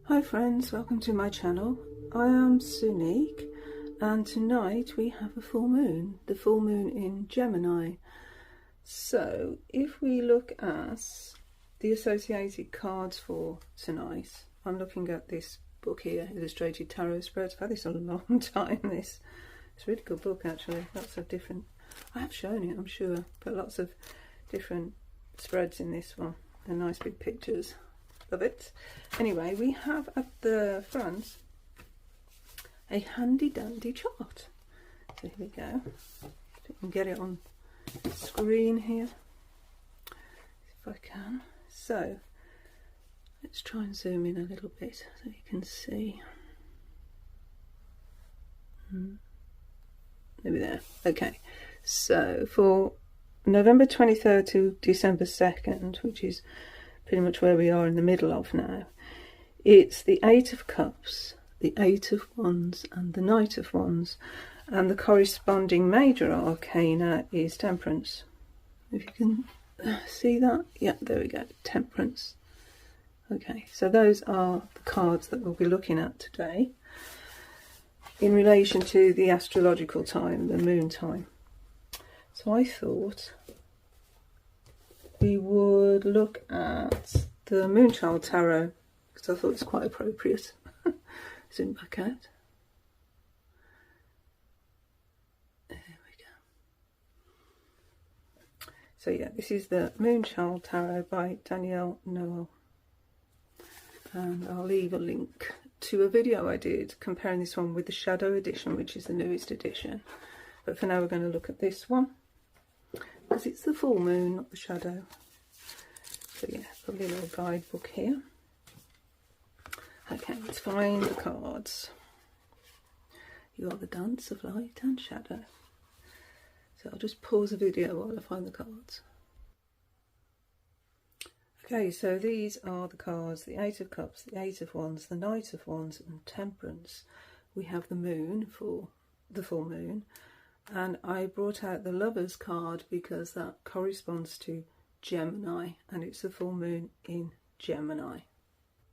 Hi friends, welcome to my channel. I am Sunique and tonight we have a full moon, the full moon in Gemini. So if we look at the associated cards for tonight, I'm looking at this book here, Illustrated Tarot Spreads. I've had this a long time. It's a really good book actually, lots of different, I have shown it I'm sure, but lots of different spreads in this one and nice big pictures. Love it. Anyway, we have at the front a handy dandy chart. So here we go. If I can get it on screen here, if I can. So let's try and zoom in a little bit so you can see. Maybe there. Okay. So for November 23rd to December 2nd, which is pretty much where we are in the middle of now, it's the Eight of Cups, the Eight of Wands and the Knight of Wands, and the corresponding major arcana is Temperance. If you can see that, yeah, there we go, Temperance. Okay, so those are the cards that we'll be looking at today in relation to the astrological time, the moon time. So I thought we would look at the Moonchild tarot because I thought it's quite appropriate. Zoom back out. There we go. So yeah, this is the Moonchild tarot by Danielle Noel, and I'll leave a link to a video I did comparing this one with the Shadow edition, which is the newest edition. But for now we're going to look at this one because it's the full moon, not the shadow. So yeah, probably a little guidebook here. Okay, let's find the cards. You are the dance of light and shadow. So I'll just pause the video while I find the cards. Okay, so these are the cards: the Eight of Cups, the Eight of Wands, the Knight of Wands and Temperance. We have the moon for the full moon, and I brought out the Lovers card because that corresponds to Gemini and it's the full moon in Gemini.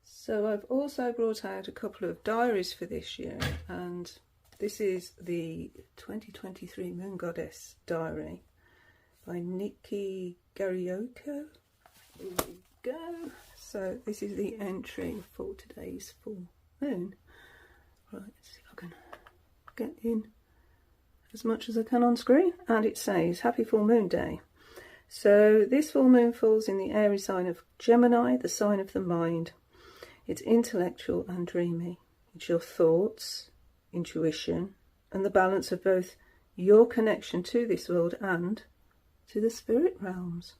So I've also brought out a couple of diaries for this year, and this is the 2023 Moon Goddess Diary by Nikki Garriocco. There we go. So this is the entry for today's full moon. Right, let's see if I can get in as much as I can on screen, and it says happy full moon day. So this full moon falls in the airy sign of Gemini, the sign of the mind. It's intellectual and dreamy. It's your thoughts, intuition and the balance of both your connection to this world and to the spirit realms.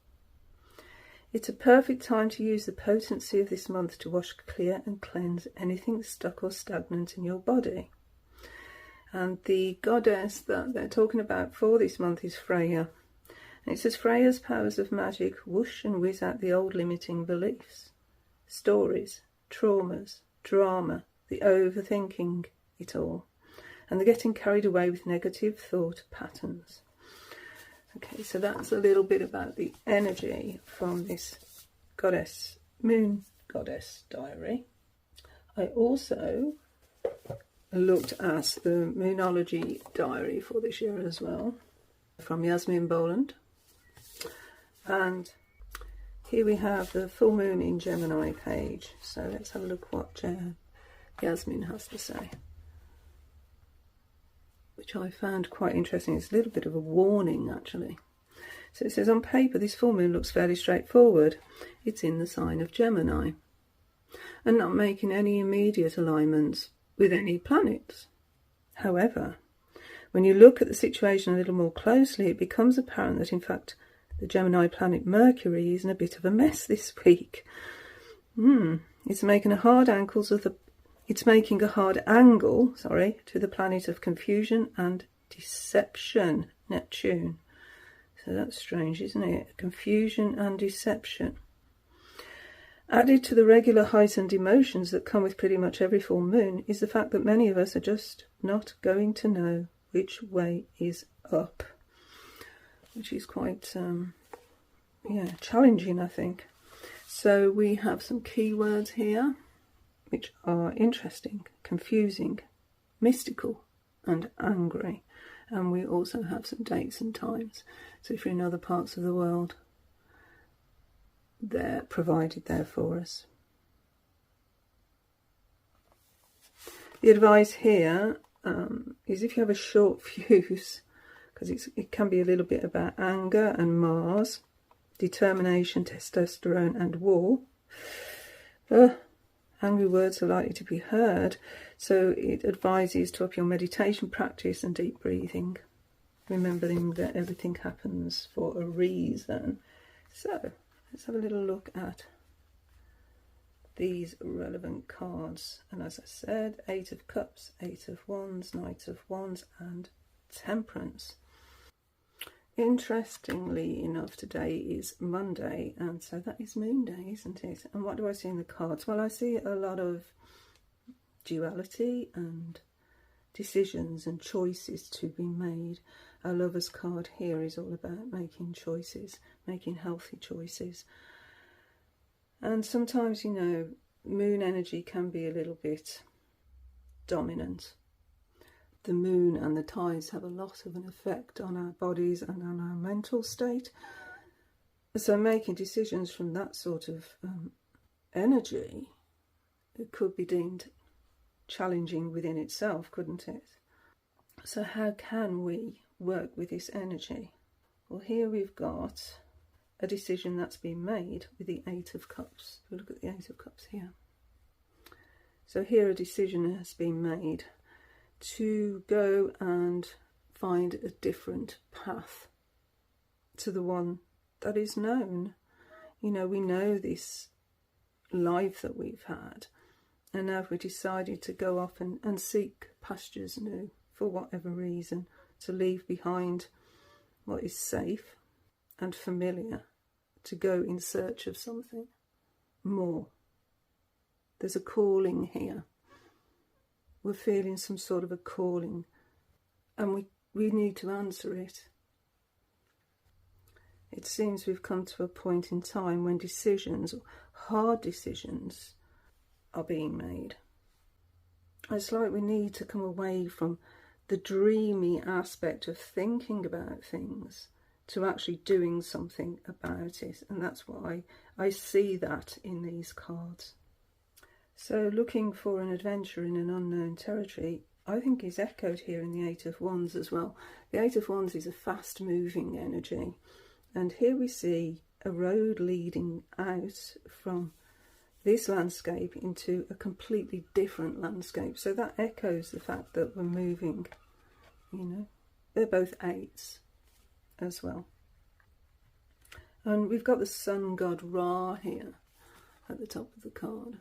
It's a perfect time to use the potency of this month to wash clear and cleanse anything stuck or stagnant in your body. And the goddess that they're talking about for this month is Freya. And it says Freya's powers of magic whoosh and whiz out the old limiting beliefs, stories, traumas, drama, the overthinking it all, and the getting carried away with negative thought patterns. Okay, so that's a little bit about the energy from this goddess, moon goddess diary. I also looked at the Moonology diary for this year as well, from Yasmin Boland. And here we have the full moon in Gemini page. So let's have a look what Yasmin has to say, which I found quite interesting. It's a little bit of a warning actually. So it says, on paper this full moon looks fairly straightforward. It's in the sign of Gemini and not making any immediate alignments with any planets. However, when you look at the situation a little more closely, it becomes apparent that in fact the Gemini planet Mercury is in a bit of a mess this week. It's making a hard angle to the planet of confusion and deception, Neptune. So that's strange, isn't it? Confusion and deception. Added to the regular heightened emotions that come with pretty much every full moon is the fact that many of us are just not going to know which way is up, which is quite challenging, I think. So we have some keywords here: which are interesting, confusing, mystical and angry. And we also have some dates and times. So if you're in other parts of the world, they're provided there for us. The advice here is if you have a short fuse, because it can be a little bit about anger and Mars, determination, testosterone and war. Angry words are likely to be heard, so it advises to up your meditation practice and deep breathing, remembering that everything happens for a reason. So let's have a little look at these relevant cards. And as I said, 8 of Cups, 8 of Wands, Knight of Wands and Temperance. Interestingly enough, today is Monday, and so that is Moon Day, isn't it? And what do I see in the cards? Well, I see a lot of duality and decisions and choices to be made. Our Lover's card here is all about making choices, making healthy choices. And sometimes, you know, moon energy can be a little bit dominant. The moon and the tides have a lot of an effect on our bodies and on our mental state. So making decisions from that sort of energy, it could be deemed challenging within itself, couldn't it? So how can we work with this energy? Well, here we've got a decision that's been made with the 8 of Cups. We'll look at the 8 of Cups here. So here a decision has been made to go and find a different path to the one that is known. You know, we know this life that we've had, and now we've decided to go off and seek pastures new for whatever reason, to leave behind what is safe and familiar, to go in search of something more. There's a calling here. We're feeling some sort of a calling, and we need to answer it. It seems we've come to a point in time when decisions, hard decisions, are being made. It's like we need to come away from the dreamy aspect of thinking about things to actually doing something about it. And that's why I see that in these cards. So looking for an adventure in an unknown territory, I think is echoed here in the 8 of Wands as well. The 8 of Wands is a fast moving energy. And here we see a road leading out from this landscape into a completely different landscape. So that echoes the fact that we're moving, you know. They're both 8s as well. And we've got the sun god Ra here at the top of the card,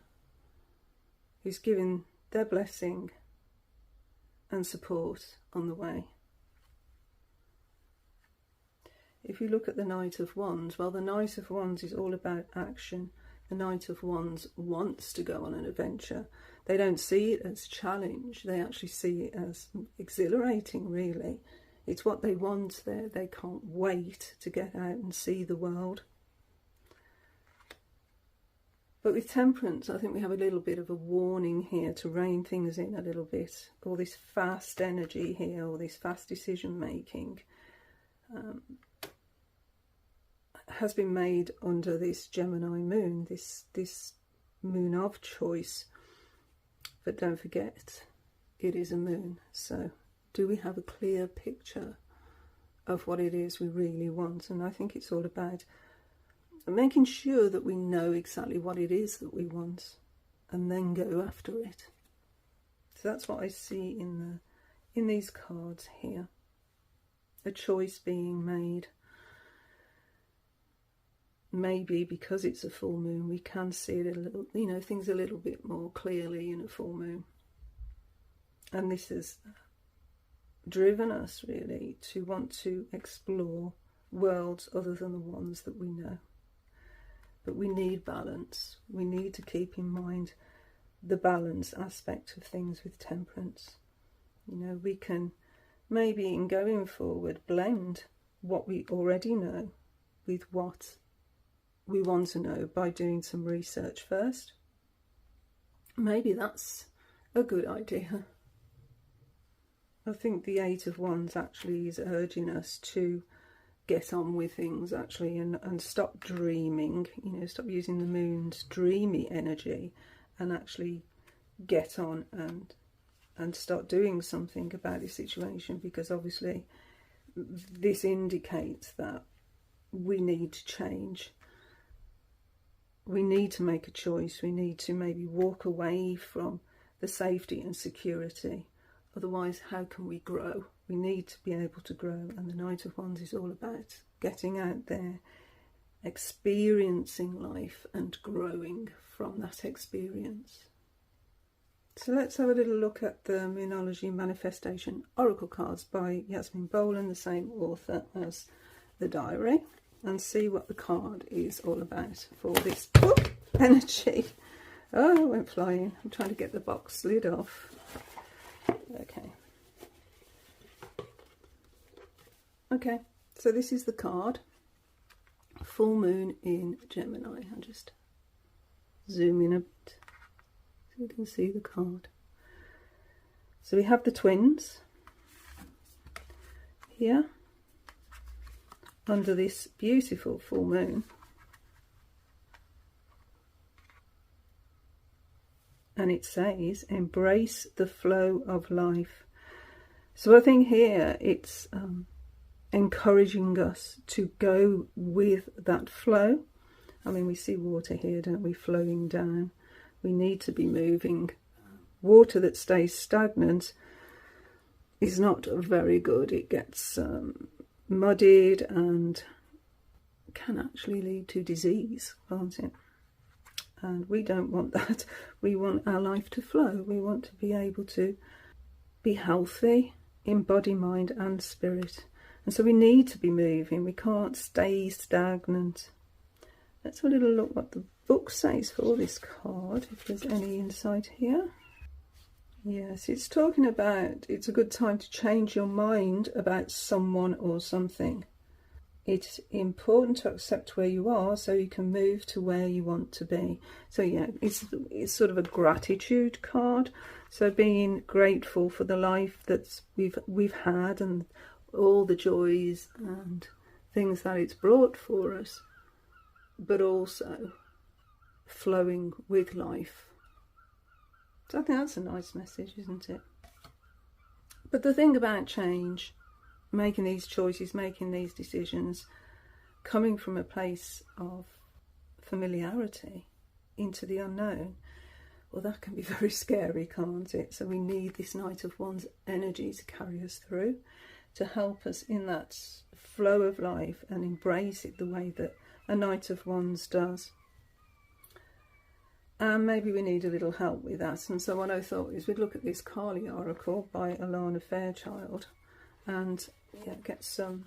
who's giving their blessing and support on the way. If you look at the Knight of Wands, well, the Knight of Wands is all about action. The Knight of Wands wants to go on an adventure. They don't see it as challenge. They actually see it as exhilarating, really. It's what they want there. They can't wait to get out and see the world. But with Temperance, I think we have a little bit of a warning here to rein things in a little bit. All this fast energy here, all this fast decision making has been made under this Gemini moon, this moon of choice. But don't forget, it is a moon. So do we have a clear picture of what it is we really want? And I think it's all about making sure that we know exactly what it is that we want and then go after it. So that's what I see in these cards here. A choice being made. Maybe because it's a full moon, we can see it a little, you know, things a little bit more clearly in a full moon. And this has driven us really to want to explore worlds other than the ones that we know. But we need balance. We need to keep in mind the balance aspect of things with Temperance. You know, we can maybe in going forward blend what we already know with what we want to know by doing some research first maybe that's a good idea. I think the Eight of Wands actually is urging us to get on with things actually, and stop dreaming, you know, stop using the moon's dreamy energy, and actually get on and start doing something about this situation, because obviously this indicates that we need to change. We need to make a choice. We need to maybe walk away from the safety and security. Otherwise, how can we grow? We need to be able to grow. And the Knight of Wands is all about getting out there, experiencing life and growing from that experience. So let's have a little look at the Moonology Manifestation Oracle cards by Yasmin Boland, the same author as the diary, and see what the card is all about for this energy. Oh, it went flying. I'm trying to get the box lid off. Okay, so this is the card. Full moon in Gemini. I'll just zoom in a bit so you can see the card. So we have the twins here under this beautiful full moon. And it says, embrace the flow of life. So I think here it's encouraging us to go with that flow. I mean, we see water here, don't we, flowing down. We need to be moving. Water that stays stagnant is not very good. It gets muddied and can actually lead to disease, can't it? And we don't want that. We want our life to flow. We want to be able to be healthy in body, mind and spirit. And so we need to be moving. We can't stay stagnant. Let's have a little look what the book says for this card, if there's any insight here. Yes, it's talking about it's a good time to change your mind about someone or something. It's important to accept where you are so you can move to where you want to be. So yeah, it's sort of a gratitude card. So being grateful for the life that we've had and all the joys and things that it's brought for us, but also flowing with life. So I think that's a nice message, isn't it? But the thing about change, making these choices, making these decisions, coming from a place of familiarity into the unknown, well, that can be very scary, can't it? So we need this Knight of Wands energy to carry us through, to help us in that flow of life and embrace it the way that a Knight of Wands does. And maybe we need a little help with that. And so what I thought is we'd look at this Kali Oracle by Alana Fairchild and yeah, get some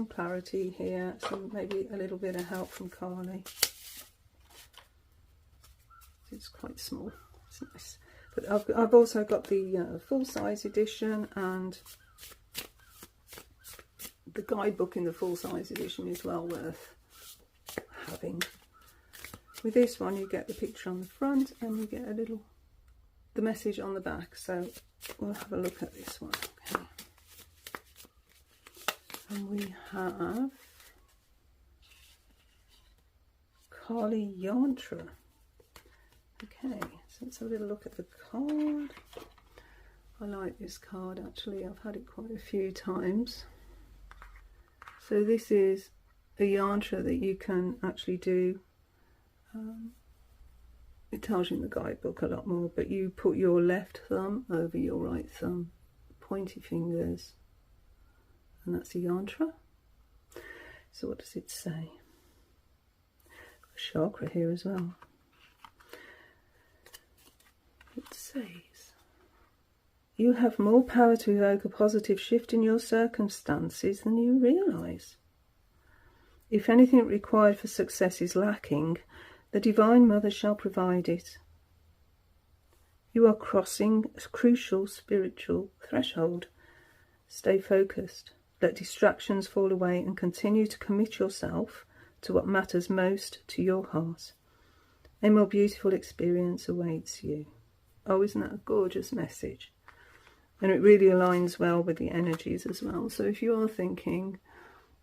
clarity here, maybe a little bit of help from Kali. It's quite small, it's nice. But I've also got the full-size edition, and the guidebook in the full-size edition is well worth having. With this one you get the picture on the front and you get the message on the back. So we'll have a look at this one. Okay. And we have Kali Yantra. Okay, so let's have a little look at the card. I like this card actually, I've had it quite a few times. So this is a yantra that you can actually do. It tells you in the guidebook a lot more, but you put your left thumb over your right thumb, pointy fingers, and that's a yantra. So what does it say? A chakra here as well. It says, you have more power to evoke a positive shift in your circumstances than you realise. If anything required for success is lacking, the Divine Mother shall provide it. You are crossing a crucial spiritual threshold. Stay focused. Let distractions fall away and continue to commit yourself to what matters most to your heart. A more beautiful experience awaits you. Oh, isn't that a gorgeous message? And it really aligns well with the energies as well. So if you are thinking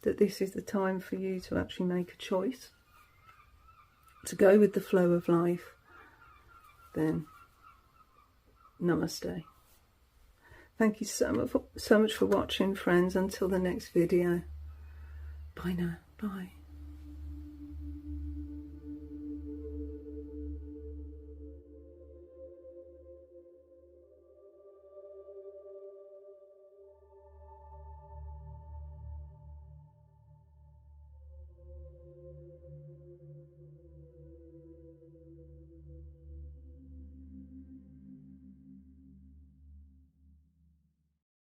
that this is the time for you to actually make a choice, to go with the flow of life, then namaste. Thank you so much for watching, friends. Until the next video. Bye now. Bye.